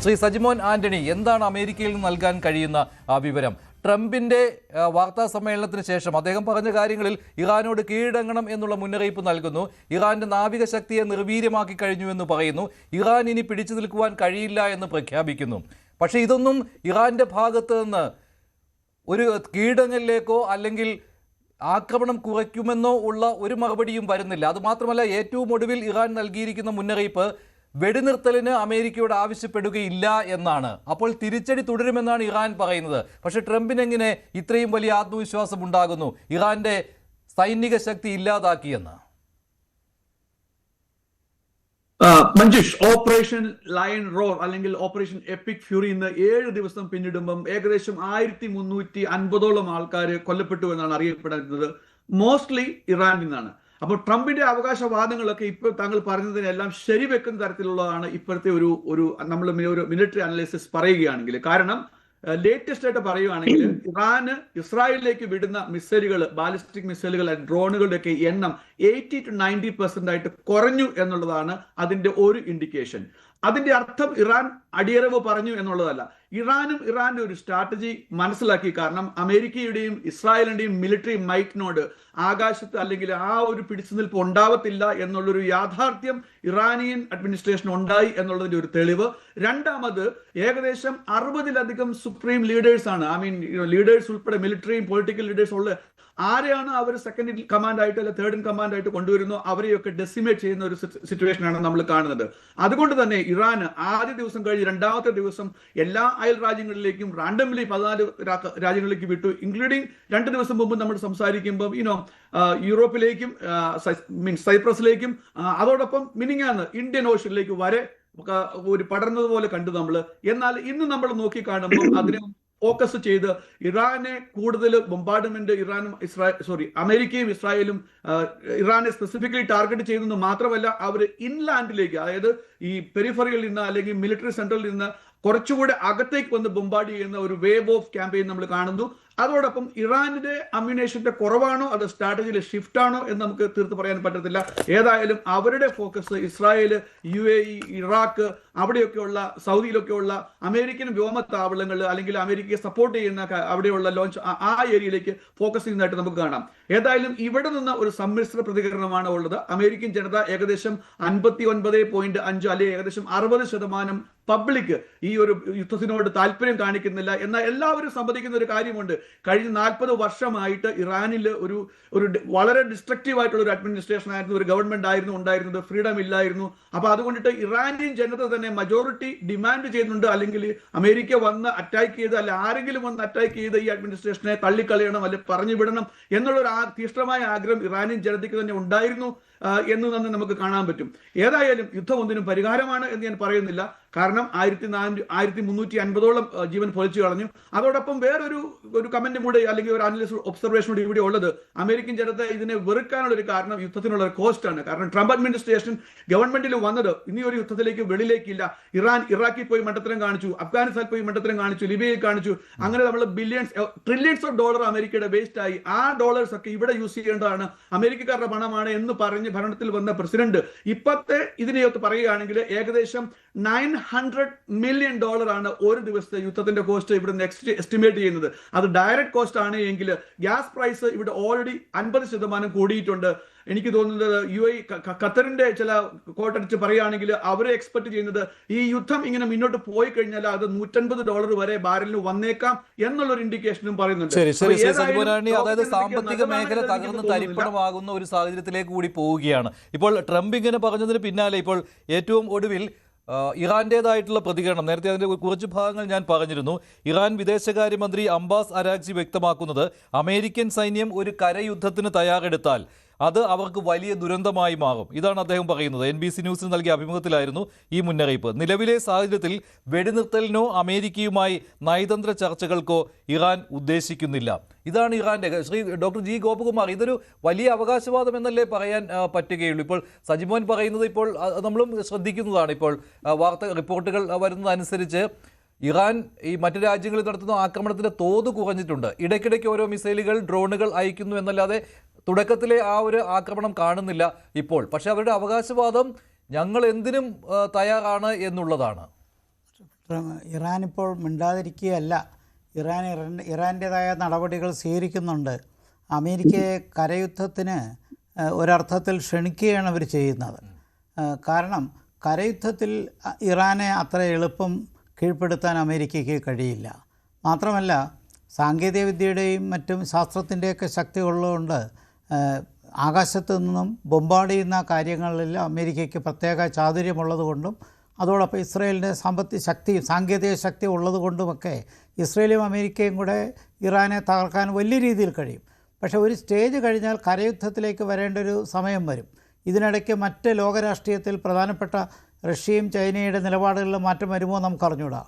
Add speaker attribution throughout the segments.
Speaker 1: ശ്രീ സജിമോൻ ആന്റണി, എന്താണ് അമേരിക്കയിൽ നിന്ന് നൽകാൻ കഴിയുന്ന വിവരം? ട്രംപിന്റെ വാർത്താ സമ്മേളനത്തിന് ശേഷം അദ്ദേഹം പറഞ്ഞ കാര്യങ്ങളിൽ ഇറാനോട് കീഴടങ്ങണം എന്നുള്ള മുന്നറിയിപ്പ് നൽകുന്നു. ഇറാന്റെ നാവിക ശക്തിയെ നിർവീര്യമാക്കി കഴിഞ്ഞു എന്ന് പറയുന്നു. ഇറാൻ ഇനി പിടിച്ചു നിൽക്കുവാൻ കഴിയില്ല എന്ന് പ്രഖ്യാപിക്കുന്നു. പക്ഷേ ഇതൊന്നും ഇറാന്റെ ഭാഗത്ത് നിന്ന് ഒരു കീഴടങ്ങലിലേക്കോ അല്ലെങ്കിൽ ആക്രമണം കുറയ്ക്കുമെന്നോ ഉള്ള ഒരു മറുപടിയും വരുന്നില്ല. അതുമാത്രമല്ല, ഏറ്റവും ഒടുവിൽ ഇറാൻ നൽകിയിരിക്കുന്ന മുന്നറിയിപ്പ് വെടിനിർത്തലിന് അമേരിക്കയോട് ആവശ്യപ്പെടുകയില്ല എന്നാണ്. അപ്പോൾ തിരിച്ചടി തുടരുമെന്നാണ് ഇറാൻ പറയുന്നത്. പക്ഷേ ട്രംപിനെങ്ങനെ ഇത്രയും വലിയ ആത്മവിശ്വാസം ഉണ്ടാകുന്നു ഇറാന്റെ സൈനിക ശക്തി ഇല്ലാതാക്കിയെന്ന്?
Speaker 2: മഞ്ജുഷ്, ഓപ്പറേഷൻ ലയൺ റോർ അല്ലെങ്കിൽ ഓപ്പറേഷൻ എപ്പിക് ഫ്യൂറി ഇന്ന് 7 ദിവസം പിന്നിടുമ്പം ഏകദേശം 1350ഓളം ആൾക്കാർ കൊല്ലപ്പെട്ടു എന്നാണ് അറിയപ്പെടുന്നത്. മോസ്റ്റ്ലി ഇറാനിൽ നിന്നാണ്. അപ്പോൾ ട്രംപിന്റെ അവകാശവാദങ്ങളൊക്കെ ഇപ്പോൾ താങ്കൾ പറഞ്ഞതിനെല്ലാം ശരിവെക്കുന്ന തരത്തിലുള്ളതാണ് ഇപ്പോഴത്തെ ഒരു നമ്മൾ ഒരു മിലിറ്ററി അനലിസിസ് പറയുകയാണെങ്കിൽ. കാരണം ലേറ്റസ്റ്റ് ആയിട്ട് പറയുകയാണെങ്കിൽ ഇറാന് ഇസ്രായേലിലേക്ക് വിടുന്ന മിസൈലുകൾ, ബാലിസ്റ്റിക് മിസൈലുകൾ, ഡ്രോണുകളുടെയൊക്കെ എണ്ണം 80 to 90% ആയിട്ട് കുറഞ്ഞു എന്നുള്ളതാണ് അതിന്റെ ഒരു ഇൻഡിക്കേഷൻ. അതിന്റെ അർത്ഥം ഇറാൻ അടിയറവ് പറഞ്ഞു എന്നുള്ളതല്ല. ഇറാനും ഇറാന്റെ ഒരു സ്ട്രാറ്റജി മനസ്സിലാക്കി. കാരണം അമേരിക്കയുടെയും ഇസ്രായേലിന്റെയും മിലിറ്ററി മൈറ്റിനോട് ആകാശത്ത് അല്ലെങ്കിൽ ആ ഒരു പിടിച്ചുനിൽപ്പ് ഉണ്ടാവത്തില്ല എന്നുള്ളൊരു യാഥാർത്ഥ്യം ഇറാനിയൻ അഡ്മിനിസ്ട്രേഷൻ ഉണ്ടായി എന്നുള്ളതിന്റെ ഒരു തെളിവ്. രണ്ടാമത്, ഏകദേശം 60-ലധികം സുപ്രീം ലീഡേഴ്സ് ആണ്, ലീഡേഴ്സ് ഉൾപ്പെടെ മിലിറ്ററിയും പൊളിറ്റിക്കൽ ലീഡേഴ്സ് ഉള്ള ആരെയാണ് അവർ സെക്കൻഡ് ഇൻ കമാൻഡ് ആയിട്ട് അല്ലെ തേർഡ് ഇൻ കമാൻഡ് ആയിട്ട് കൊണ്ടുവരുന്നു, അവരെയൊക്കെ ഡെസിമേറ്റ് ചെയ്യുന്ന ഒരു സിറ്റുവേഷനാണ് നമ്മൾ കാണുന്നത്. അതുകൊണ്ട് തന്നെ ഇറാന് ആദ്യ ദിവസം കഴിഞ്ഞ് രണ്ടാമത്തെ ദിവസം എല്ലാ അയൽ രാജ്യങ്ങളിലേക്കും റാൻഡംലി 14 രാജ്യങ്ങളിലേക്ക് വിട്ടു, ഇൻക്ലൂഡിങ് 2 ദിവസം മുമ്പ് നമ്മൾ സംസാരിക്കുമ്പോൾ യൂറോപ്പിലേക്കും സൈപ്രസിലേക്കും അതോടൊപ്പം മിനിങ്ങാന്ന് ഇന്ത്യൻ ഓഷ്യനിലേക്ക് വരെ ഒരു പടർന്നതുപോലെ കണ്ടു നമ്മൾ. എന്നാൽ ഇന്ന് നമ്മൾ നോക്കി കാണുമ്പോൾ അതിനെ ഫോക്കസ് ചെയ്ത് ഇറാനെ കൂടുതൽ ബോംബാർഡ്മെന്റ് അമേരിക്കയും ഇസ്രായേലും ഇറാനെ സ്പെസിഫിക്കലി ടാർഗറ്റ് ചെയ്യുന്നത് മാത്രമല്ല, അവർ ഇൻലാൻഡിലേക്ക്, അതായത് ഈ പെരിഫറിയിൽ നിന്ന് അല്ലെങ്കിൽ മിലിറ്ററി സെന്ററിൽ നിന്ന് കുറച്ചുകൂടെ അകത്തേക്ക് വന്ന് ബോംബാർഡ് ചെയ്യുന്ന ഒരു വേവ് ഓഫ് ക്യാമ്പയിൻ നമ്മൾ കാണുന്നു. അതോടൊപ്പം ഇറാനിന്റെ അമ്യൂണേഷന്റെ കുറവാണോ അത് സ്ട്രാറ്റജിയിലെ ഷിഫ്റ്റ് ആണോ എന്ന് നമുക്ക് തീർത്ത് പറയാൻ പറ്റത്തില്ല. ഏതായാലും അവരുടെ ഫോക്കസ് ഇസ്രായേൽ, UAE, ഇറാഖ്, അവിടെയൊക്കെയുള്ള സൗദിയിലൊക്കെയുള്ള അമേരിക്കൻ വ്യോമത്താവളങ്ങൾ അല്ലെങ്കിൽ അമേരിക്കയെ സപ്പോർട്ട് ചെയ്യുന്ന അവിടെയുള്ള ലോഞ്ച് ആ ഏരിയയിലേക്ക് ഫോക്കസ് ചെയ്യുന്നതായിട്ട് നമുക്ക് കാണാം. ഏതായാലും ഇവിടെ നിന്ന് ഒരു സമ്മിശ്ര പ്രതികരണമാണ് ഉള്ളത്. അമേരിക്കൻ ജനത ഏകദേശം 59.5 അല്ലെങ്കിൽ ഏകദേശം 60% പബ്ലിക് ഈ ഒരു യുദ്ധത്തിനോട് താല്പര്യം കാണിക്കുന്നില്ല. എന്നാൽ എല്ലാവരും സമ്മതിക്കുന്ന ഒരു കാര്യമുണ്ട്, കഴിഞ്ഞ 40 വർഷമായിട്ട് ഇറാനിൽ ഒരു വളരെ ഡിസ്ട്രക്റ്റീവ് ആയിട്ടുള്ള ഒരു അഡ്മിനിസ്ട്രേഷൻ ആയിരുന്നു, ഒരു ഗവൺമെന്റ് ആയിരുന്നു ഉണ്ടായിരുന്നത്, ഫ്രീഡം ഇല്ലായിരുന്നു. അപ്പൊ അതുകൊണ്ടിട്ട് ഇറാനിയൻ ജനത തന്നെ മജോറിറ്റി ഡിമാൻഡ് ചെയ്യുന്നുണ്ട്, അല്ലെങ്കിൽ അമേരിക്ക വന്ന് അറ്റാക്ക് ചെയ്ത് അല്ലെ ആരെങ്കിലും വന്ന് അറ്റാക്ക് ചെയ്ത് ഈ അഡ്മിനിസ്ട്രേഷനെ തള്ളിക്കളയണം അല്ലെ പറഞ്ഞു വിടണം എന്നുള്ളൊരു തീഷ്ണമായ ആഗ്രഹം ഇറാനിയൻ ജനതയ്ക്ക് തന്നെ ഉണ്ടായിരുന്നു എന്ന് തന്നെ നമുക്ക് കാണാൻ പറ്റും. ഏതായാലും യുദ്ധം ഒന്നിനും പരിഹാരമാണ് എന്ന് ഞാൻ പറയുന്നില്ല. കാരണം 1350ഓളം ജീവൻ പൊലിച്ചു കളഞ്ഞു. അതോടൊപ്പം വേറൊരു കമന്റ് കൂടെ അല്ലെങ്കിൽ ഒരു അനലിസ്റ്റ് ഒബ്സർവേഷൻ കൂടി ഇവിടെ ഉള്ളത്, അമേരിക്കൻ ജനത ഇതിനെ വെറുക്കാനുള്ള ഒരു കാരണം യുദ്ധത്തിനുള്ള ഒരു കോസ്റ്റ് ആണ്. കാരണം ട്രംപ് അഡ്മിനിസ്ട്രേഷൻ ഗവൺമെന്റിൽ വന്നത് ഇനി ഒരു യുദ്ധത്തിലേക്ക് വെളിയിലേക്കില്ല. ഇറാൻ ഇറാഖിൽ പോയി മണ്ടത്തരം കാണിച്ചു, അഫ്ഗാനിസ്ഥാനിൽ പോയി മണ്ടത്തരം കാണിച്ചു, ലിബിയയിൽ കാണിച്ചു. അങ്ങനെ നമ്മൾ ട്രില്യൺസ് ഓഫ് ഡോളർ അമേരിക്കയുടെ വേസ്റ്റ് ആയി. ആ ഡോളേഴ്സ് ഒക്കെ ഇവിടെ യൂസ് ചെയ്യേണ്ടതാണ്, അമേരിക്കക്കാരുടെ പണമാണ് എന്ന് പറഞ്ഞ് ഭരണത്തിൽ വന്ന പ്രസിഡന്റ് ഇപ്പത്തെ ഇതിനെയൊത്ത് പറയുകയാണെങ്കിൽ ഏകദേശം $900 million ആണ് ഒരു ദിവസത്തെ യുദ്ധത്തിന്റെ കോസ്റ്റ് ഇവിടെ എസ്റ്റിമേറ്റ് ചെയ്യുന്നത്. അത് ഡയറക്റ്റ് കോസ്റ്റ് ആണ് എങ്കിൽ ഗ്യാസ് പ്രൈസ് ഇവിടെ ഓൾറെഡി 50% കൂടിയിട്ടുണ്ട്. എനിക്ക് തോന്നുന്നത് UAE ഖത്തറിന്റെ ചില കോട്ടടിച്ച് പറയുകയാണെങ്കിൽ അവരെ എക്സ്പെക്ട് ചെയ്യുന്നത് ഈ യുദ്ധം ഇങ്ങനെ മുന്നോട്ട് പോയി കഴിഞ്ഞാൽ അത് $150 വരെ ബാരലിന് വന്നേക്കാം എന്നുള്ളൊരു ഇൻഡിക്കേഷനും പറയുന്നുണ്ട്.
Speaker 1: അതായത് സാമ്പത്തിക മേഖല തകർന്ന് തരിപ്പണമാകുന്ന ഒരു സാഹചര്യത്തിലേക്ക് കൂടി പോവുകയാണ്. ഇപ്പോൾ ട്രംപ് ഇങ്ങനെ പറഞ്ഞതിന് പിന്നാലെ ഇപ്പോൾ ഏറ്റവും ഒടുവിൽ ഇറാന്റേതായിട്ടുള്ള പ്രതികരണം, നേരത്തെ അതിൻ്റെ കുറച്ച് ഭാഗങ്ങൾ ഞാൻ പറഞ്ഞിരുന്നു. ഇറാൻ വിദേശകാര്യമന്ത്രി അബ്ബാസ് അരാഗ്ചി വ്യക്തമാക്കുന്നത്, അമേരിക്കൻ സൈന്യം ഒരു കരയുദ്ധത്തിന് തയ്യാറെടുത്താൽ അത് അവർക്ക് വലിയ ദുരന്തമായി മാറും. ഇതാണ് അദ്ദേഹം പറയുന്നത്. NBC ന്യൂസിന് നൽകിയ അഭിമുഖത്തിലായിരുന്നു ഈ മുന്നറിയിപ്പ്. നിലവിലെ സാഹചര്യത്തിൽ വെടിനിർത്തലിനോ അമേരിക്കയുമായി നയതന്ത്ര ചർച്ചകൾക്കോ ഇറാൻ ഉദ്ദേശിക്കുന്നില്ല. ഇതാണ് ഇറാന്റെ ഡോക്ടർ ജി ഗോപകുമാർ, ഇതൊരു വലിയ അവകാശവാദം എന്നല്ലേ പറയാൻ പറ്റുകയുള്ളൂ. ഇപ്പോൾ സജിമോൻ പറയുന്നത് ഇപ്പോൾ നമ്മളും ശ്രദ്ധിക്കുന്നതാണ്. ഇപ്പോൾ വാർത്ത റിപ്പോർട്ടുകൾ വരുന്നതനുസരിച്ച് ഇറാൻ ഈ മറ്റു രാജ്യങ്ങളിൽ നടത്തുന്ന ആക്രമണത്തിന്റെ തോത് കുറഞ്ഞിട്ടുണ്ട്. ഇടയ്ക്കിടയ്ക്ക് ഓരോ മിസൈലുകൾ, ഡ്രോണുകൾ അയക്കുന്നു എന്നല്ലാതെ തുടക്കത്തിലെ ആ ഒരു ആക്രമണം കാണുന്നില്ല ഇപ്പോൾ. പക്ഷെ അവരുടെ അവകാശവാദം ഞങ്ങൾ എന്തിനും തയ്യാറാണ് എന്നുള്ളതാണ്.
Speaker 3: ഇറാൻ ഇപ്പോൾ മിണ്ടാതിരിക്കുകയല്ല. ഇറാൻ്റേതായ നടപടികൾ സ്വീകരിക്കുന്നുണ്ട്. അമേരിക്കയെ കരയുദ്ധത്തിന് ഒരർത്ഥത്തിൽ ക്ഷണിക്കുകയാണ് അവർ ചെയ്യുന്നത്. കാരണം കരയുദ്ധത്തിൽ ഇറാനെ അത്ര എളുപ്പം കീഴ്പ്പെടുത്താൻ അമേരിക്കയ്ക്ക് കഴിയില്ല. മാത്രമല്ല സാങ്കേതികവിദ്യയുടെയും മറ്റും ശാസ്ത്രത്തിൻ്റെയൊക്കെ ശക്തി ഉള്ളതുകൊണ്ട് ആകാശത്തു നിന്നും ബോംബാർഡ് ചെയ്യുന്ന കാര്യങ്ങളിൽ അമേരിക്കയ്ക്ക് പ്രത്യേക ചാതുര്യമുള്ളത് കൊണ്ടും അതോടൊപ്പം ഇസ്രയേലിൻ്റെ സാങ്കേതിക ശക്തി ഉള്ളതുകൊണ്ടുമൊക്കെ ഇസ്രയേലും അമേരിക്കയും കൂടെ ഇറാനെ തകർക്കാൻ വലിയ രീതിയിൽ കഴിയും. പക്ഷേ ഒരു സ്റ്റേജ് കഴിഞ്ഞാൽ കരയുദ്ധത്തിലേക്ക് വരേണ്ട ഒരു സമയം വരും. ഇതിനിടയ്ക്ക് മറ്റ് ലോകരാഷ്ട്രീയത്തിൽ പ്രധാനപ്പെട്ട റഷ്യയും ചൈനയുടെ നിലപാടുകളിൽ മാറ്റം വരുമോ നമുക്കറിഞ്ഞൂടാ.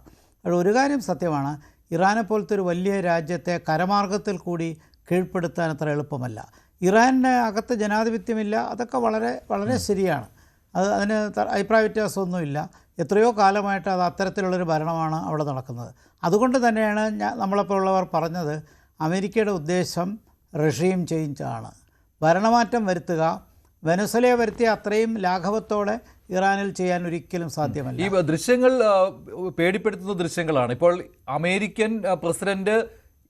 Speaker 3: അത് ഒരു കാര്യം സത്യമാണ്, ഇറാനെ പോലത്തെ ഒരു വലിയ രാജ്യത്തെ കരമാർഗത്തിൽ കൂടി കീഴ്പ്പെടുത്താൻ അത്ര എളുപ്പമല്ല. ഇറാനിന് അകത്ത് ജനാധിപത്യമില്ല, അതൊക്കെ വളരെ വളരെ ശരിയാണ്. അതിന് അഭിപ്രായ വ്യത്യാസമൊന്നുമില്ല. എത്രയോ കാലമായിട്ട് അത് അത്തരത്തിലുള്ളൊരു ഭരണമാണ് അവിടെ നടക്കുന്നത്. അതുകൊണ്ട് തന്നെയാണ് നമ്മളെപ്പോലുള്ളവർ പറഞ്ഞത് അമേരിക്കയുടെ ഉദ്ദേശം റെഷീം ചേഞ്ച് ആണ്, ഭരണമാറ്റം വരുത്തുക. വെനസ്വേലയെ വരുത്തിയ അത്രയും ലാഘവത്തോടെ ഇറാനിൽ ചെയ്യാൻ ഒരിക്കലും സാധ്യമല്ല.
Speaker 1: ഈ ദൃശ്യങ്ങൾ പേടിപ്പെടുത്തുന്ന ദൃശ്യങ്ങളാണ്. ഇപ്പോൾ അമേരിക്കൻ പ്രസിഡന്റ്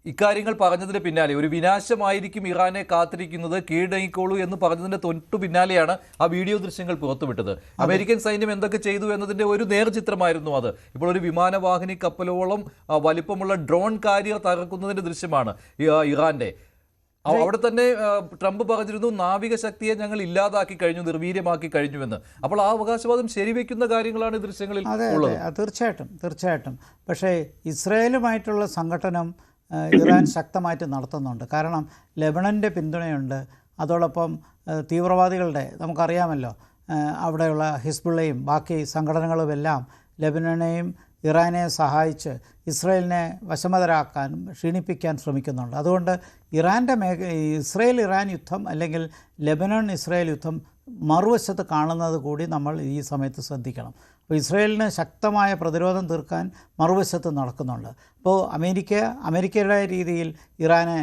Speaker 1: ഇക്കാര്യങ്ങൾ പറഞ്ഞതിന് പിന്നാലെ ഒരു വിനാശമായിരിക്കും ഇറാനെ കാത്തിരിക്കുന്നത്, കീഴടങ്ങിക്കോളൂ എന്ന് പറഞ്ഞതിന്റെ തൊട്ടു പിന്നാലെയാണ് ആ വീഡിയോ ദൃശ്യങ്ങൾ പുറത്തുവിട്ടത്. അമേരിക്കൻ സൈന്യം എന്തൊക്കെ ചെയ്തു എന്നതിന്റെ ഒരു നേർചിത്രമായിരുന്നു അത്. ഇപ്പോൾ ഒരു വിമാനവാഹിനി കപ്പലോളം വലിപ്പമുള്ള ഡ്രോൺ കാരിയർ തകർക്കുന്നതിന്റെ ദൃശ്യമാണ് ഇറാന്റെ. അവിടെ തന്നെ ട്രംപ് പറഞ്ഞിരുന്നു നാവിക ശക്തിയെ ഞങ്ങൾ ഇല്ലാതാക്കി കഴിഞ്ഞു, നിർവീര്യമാക്കി കഴിഞ്ഞുവെന്ന്. അപ്പോൾ ആ അവകാശവാദം ശരിവെക്കുന്ന കാര്യങ്ങളാണ് ഈ ദൃശ്യങ്ങളിൽ ഉള്ളത്.
Speaker 3: തീർച്ചയായിട്ടും. പക്ഷേ ഇസ്രായേലുമായിട്ടുള്ള സംഘടനം ഇറാൻ ശക്തമായിട്ട് നടത്തുന്നുണ്ട്. കാരണം ലെബണൻ്റെ പിന്തുണയുണ്ട്. അതോടൊപ്പം തീവ്രവാദികളുടെ നമുക്കറിയാമല്ലോ, അവിടെയുള്ള ഹിസ്ബുള്ളയും ബാക്കി സംഘടനകളുമെല്ലാം ലെബനനെയും ഇറാനെ സഹായിച്ച് ഇസ്രയേലിനെ വശമതരാക്കാനും ക്ഷീണിപ്പിക്കാൻ ശ്രമിക്കുന്നുണ്ട്. അതുകൊണ്ട് ഇസ്രയേൽ ഇറാൻ യുദ്ധം അല്ലെങ്കിൽ ലെബനൻ ഇസ്രയേൽ യുദ്ധം മറുവശത്ത് കാണുന്നത് കൂടി നമ്മൾ ഈ സമയത്ത് ശ്രദ്ധിക്കണം. അപ്പോൾ ഇസ്രയേലിന് ശക്തമായ പ്രതിരോധം തീർക്കാൻ മറുവശത്ത് നടക്കുന്നുണ്ട്. അപ്പോൾ അമേരിക്കയുടെ രീതിയിൽ ഇറാനെ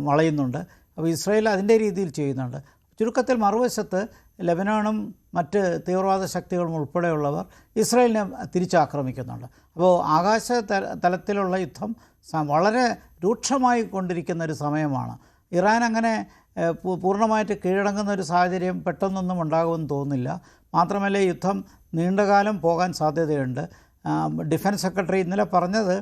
Speaker 3: വളയുന്നുണ്ട്. അപ്പോൾ ഇസ്രയേൽ അതിൻ്റെ രീതിയിൽ ചെയ്യുന്നുണ്ട്. ചുരുക്കത്തിൽ മറുവശത്ത് ലെബനോണും മറ്റ് തീവ്രവാദ ശക്തികളും ഉൾപ്പെടെയുള്ളവർ ഇസ്രയേലിനെ തിരിച്ചാക്രമിക്കുന്നുണ്ട്. അപ്പോൾ ആകാശ തലത്തിലുള്ള യുദ്ധം വളരെ രൂക്ഷമായി കൊണ്ടിരിക്കുന്ന ഒരു സമയമാണ്. ഇറാൻ അങ്ങനെ പൂർണ്ണമായിട്ട് കീഴടങ്ങുന്ന ഒരു സാഹചര്യം പെട്ടെന്നൊന്നും ഉണ്ടാകുമെന്ന് തോന്നുന്നില്ല. മാത്രമല്ല യുദ്ധം നീണ്ടകാലം പോകാൻ സാധ്യതയുണ്ട്. ഡിഫൻസ് സെക്രട്ടറി ഇന്നലെ പറഞ്ഞത്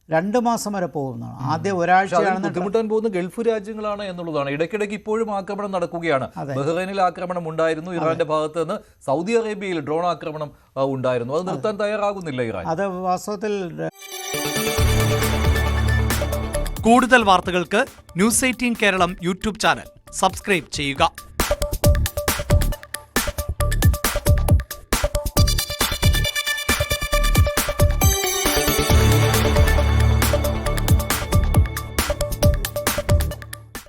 Speaker 3: 2 മാസം വരെ പോകുന്നതാണ്. ആദ്യം ഒരാഴ്ചയാണ്
Speaker 1: ബുദ്ധിമുട്ടാൻ പോകുന്ന ഗൾഫ് രാജ്യങ്ങളാണ് എന്നുള്ളതാണ്. ഇടയ്ക്കിടയ്ക്ക് ഇപ്പോഴും ആക്രമണം നടക്കുകയാണ്. ബഹ്റൈനിൽ ആക്രമണം ഉണ്ടായിരുന്നു ഇറാന്റെ ഭാഗത്ത് നിന്ന്. സൗദി അറേബ്യയിൽ ഡ്രോൺ ആക്രമണം ഉണ്ടായിരുന്നു. അത് നിർത്താൻ തയ്യാറാകുന്നില്ല ഇറാൻ.
Speaker 3: അത് വാസ്തവത്തിൽ
Speaker 4: കൂടുതൽ വാർത്തകൾക്ക് news 18 Keralam YouTube channel subscribe ചെയ്യുക.